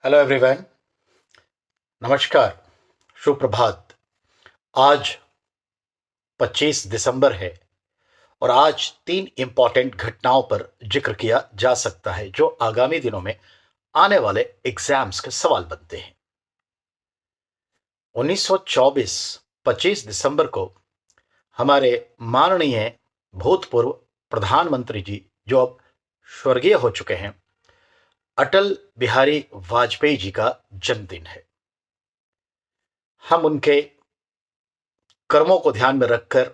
Hello everyone. नमस्कार। सुप्रभात। आज 25 दिसंबर है और आज तीन इंपॉर्टेंट घटनाओं पर जिक्र किया जा सकता है जो आगामी दिनों में आने वाले एग्जाम्स के सवाल बनते हैं। 1924 25 दिसंबर को हमारे माननीय भूतपूर्व प्रधानमंत्री जी, जो अब स्वर्गीय हो चुके हैं, अटल बिहारी वाजपेयी जी का जन्मदिन है। हम उनके कर्मों को ध्यान में रखकर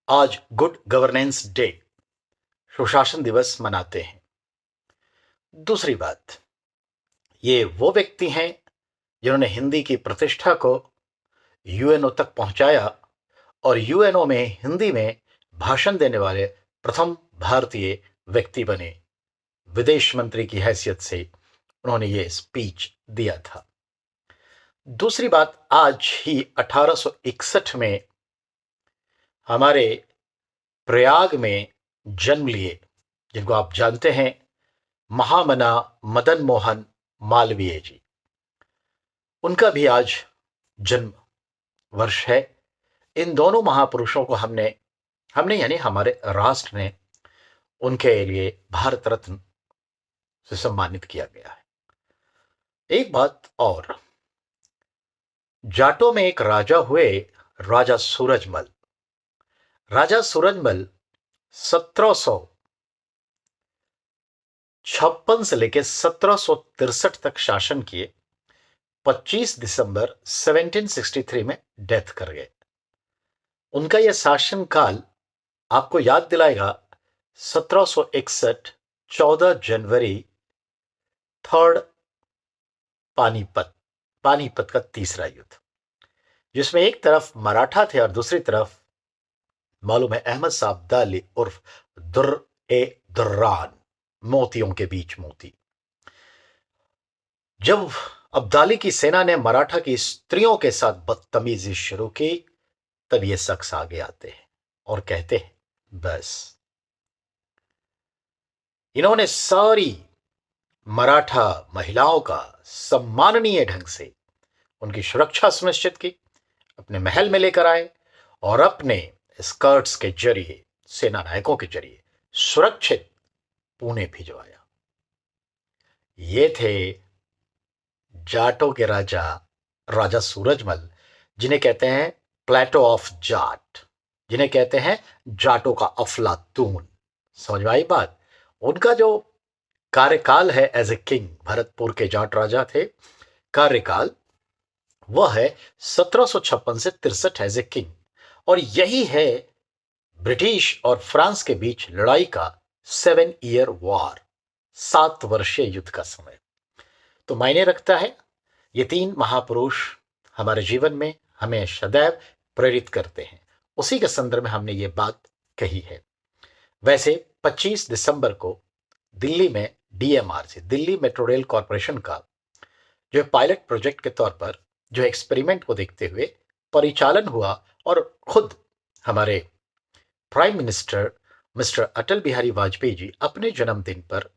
आज गुड गवर्नेंस डे, सुशासन दिवस मनाते हैं। दूसरी बात, ये वो व्यक्ति हैं जिन्होंने हिंदी की प्रतिष्ठा को यूएनओ तक पहुंचाया और यूएनओ में हिंदी में भाषण देने वाले प्रथम भारतीय व्यक्ति बने। विदेश मंत्री की हैसियत से उन्होंने ये स्पीच दिया था। दूसरी बात, आज ही 1861 में हमारे प्रयाग में जन्म लिए, जिनको आप जानते हैं, महामना मदन मोहन मालवीय जी, उनका भी आज जन्म वर्ष है। इन दोनों महापुरुषों को हमने यानी हमारे राष्ट्र ने उनके लिए भारत रत्न से सम्मानित किया गया है। एक बात और, जाटों में एक राजा हुए, राजा सूरजमल। राजा सूरजमल 1756 से लेकर 1763 तक शासन किए। 25 दिसंबर 1763 में डेथ कर गए। उनका यह शासन काल आपको याद दिलाएगा 1761 14 जनवरी, थर्ड पानीपत का तीसरा युद्ध, जिसमें एक तरफ मराठा थे और दूसरी तरफ मालूम है अहमद शाह अब्दाली उर्फ दुर्रान, मोतियों के बीच मोती। जब अब्दाली की सेना ने मराठा की स्त्रियों के साथ बदतमीजी शुरू की, तब ये शख्स आगे आते हैं और कहते हैं, बस। इन्होंने सारी मराठा महिलाओं का सम्माननीय ढंग से उनकी सुरक्षा सुनिश्चित की, अपने महल में लेकर आए और अपने स्कर्ट्स के जरिए, सेना नायकों के जरिए सुरक्षित पुणे भिजवाया। ये थे जाटों के राजा सूरजमल, जिन्हें कहते हैं प्लेटो ऑफ जाट, जिन्हें कहते हैं जाटों का अफलातून। समझ में आई बात? उनका जो कार्यकाल है एज ए किंग, भरतपुर के जाट राजा थे, कार्यकाल वह है 1756 से 63 एज ए किंग, और यही है ब्रिटिश और फ्रांस के बीच लड़ाई का 7 ईयर वॉर, 7 वर्षीय युद्ध का समय। तो मायने रखता है। ये तीन महापुरुष हमारे जीवन में हमें सदैव प्रेरित करते हैं। उसी के संदर्भ में हमने ये बात कही है। वैसे 25 दिसंबर को दिल्ली में DMRC, Delhi metro rail corporation का जो पायलट प्रोजेक्ट के तौर पर जो एक्सपेरिमेंट को देखते हुए परिचालन हुआ, और खुद हमारे prime minister mister Atal Bihari Vajpayee ji अपने जन्मदिन पर,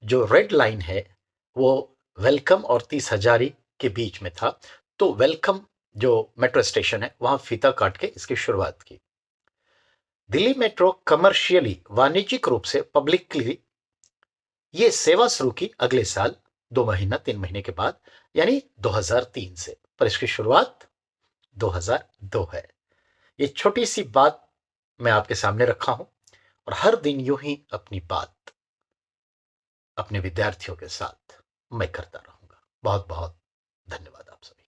जो रेड लाइन है वो वेलकम और 30 हजारी के बीच में था, तो वेलकम जो मेट्रो स्टेशन है वहां फीता काट के इसकी शुरुआत की। दिल्ली मेट्रो कमर्शियली, वाणिज्यिक रूप से, पब्लिकली ये सेवा शुरू की अगले साल 3 महीने के बाद, यानी 2003 से, पर इसकी शुरुआत 2002 है। ये छोटी सी बात मैं आपके सामने रखा हूं, और हर दिन यूं ही अपनी बात अपने विद्यार्थियों के साथ मैं करता रहूंगा। बहुत बहुत धन्यवाद आप सभी।